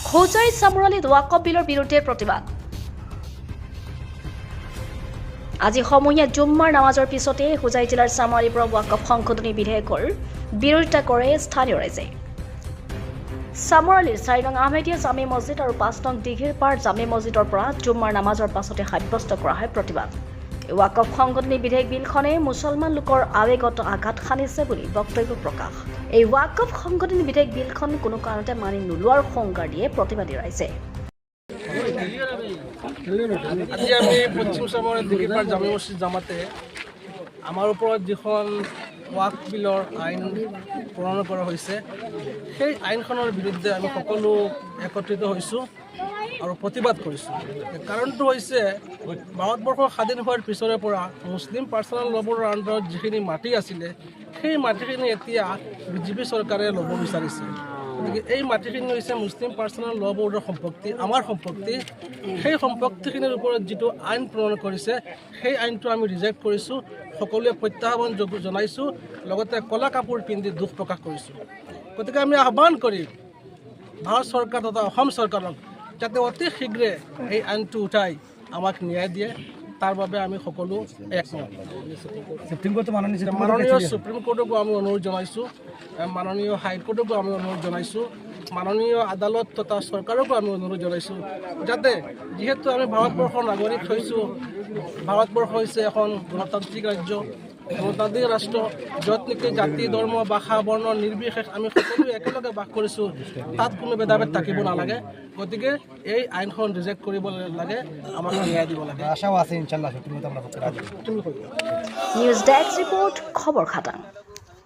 হোজাইত চামৰালীত ৱাকফ বিলৰ বিৰুদ্ধে প্ৰতিবাদ। আজি সমূহীয়া জুম্মাৰ নামাজৰ পিছতে হোজাই জিলাৰ চামৰালীৰ পৰা ৱাকফ সংশোধনী বিধেয়কৰ বিৰোধিতা কৰে স্থানীয় ৰাইজে। চামৰালীৰ 4 নং আহমেদিয়া জামে মছজিদ আৰু 5 নং দিঘিৰপাৰ জামে মছজিদৰ পৰা জুম্মাৰ নামাজৰ পাছতে সাব্যস্ত কৰা হয় প্ৰতিবাদ। এই ৱাকফ সংশোধনী বিধেয়ক বিলখনে মুছলমান লোকৰ আৱেগত আঘাত সানিছে বুলি বক্তব্য প্ৰকাশ। এই ৱাকফ সংশোধনী বিধেয়ক বিলখন কোনো কাৰণতে মানি নোলোৱাৰ সংজ্ঞা দিয়ে প্ৰতিবাদী ৰাইজে। আজি আমি পশ্চিম চামৰালী দিঘিৰপাৰ জামে মছজিদ জামাতে আমাৰ ওপৰত যিখন ৱাকফ বিলৰ আইন প্ৰণয়ন কৰা হৈছে সেই আইনখনৰ বিৰুদ্ধে আমি সকলো একত্ৰিত হৈছোঁ আৰু প্ৰতিবাদ কৰিছোঁ। কাৰণটো হৈছে ভাৰতবৰ্ষ স্বাধীন হোৱাৰ পিছৰে পৰা মুছলিম পাৰ্চনেল ল' বৰ্ডৰ আণ্ডাৰত যিখিনি মাটি আছিলে সেই মাটিখিনি এতিয়া বিজেপি চৰকাৰে ল'ব বিচাৰিছে। গতিকে এই মাটিখিনি হৈছে মুছলিম পাৰ্চনেল ল' বৰ্ডৰ সম্পত্তি, আমাৰ সম্পত্তি। সেই সম্পত্তিখিনিৰ ওপৰত যিটো আইন প্ৰণয়ন কৰিছে সেই আইনটো আমি ৰিজেক্ট কৰিছোঁ, সকলোৱে প্ৰত্যাহ্বান জনাইছোঁ, লগতে ক'লা কাপোৰ পিন্ধি দুখ প্ৰকাশ কৰিছোঁ। গতিকে আমি আহ্বান কৰিম ভাৰত চৰকাৰ তথা অসম চৰকাৰক যাতে অতি শীঘ্ৰে এই আইনটো উঠাই আমাক ন্যায় দিয়ে, তাৰ বাবে আমি সকলো একমত। মাননীয় সুপ্ৰিম কোৰ্টকো আমি অনুৰোধ জনাইছোঁ, মাননীয় হাইকোৰ্টকো আমি অনুৰোধ জনাইছোঁ, মাননীয় আদালত তথা চৰকাৰকো আমি অনুৰোধ জনাইছোঁ যাতে যিহেতু আমি ভাৰতবৰ্ষৰ নাগৰিক হৈছোঁ, ভাৰতবৰ্ষ হৈছে এখন গণতান্ত্ৰিক ৰাজ্য, গণতান্ত্ৰিক ৰাষ্ট্ৰ, য'ত নেকি জাতি ধৰ্ম ভাষা বৰ্ণ নিৰ্বিশেষ আমি সকলোৱে একেলগে বাস কৰিছোঁ, তাত কোনো ভেদাভেদ থাকিব নালাগে। গতিকে এই আইনখন ৰিজেক্ট কৰিব লাগে, আমাক ন্যায় দিব লাগে। আশাও আছে ইনশাআল্লাহ। নিউজ ডেস্ক ৰিপোৰ্ট, খবৰ খাটাং।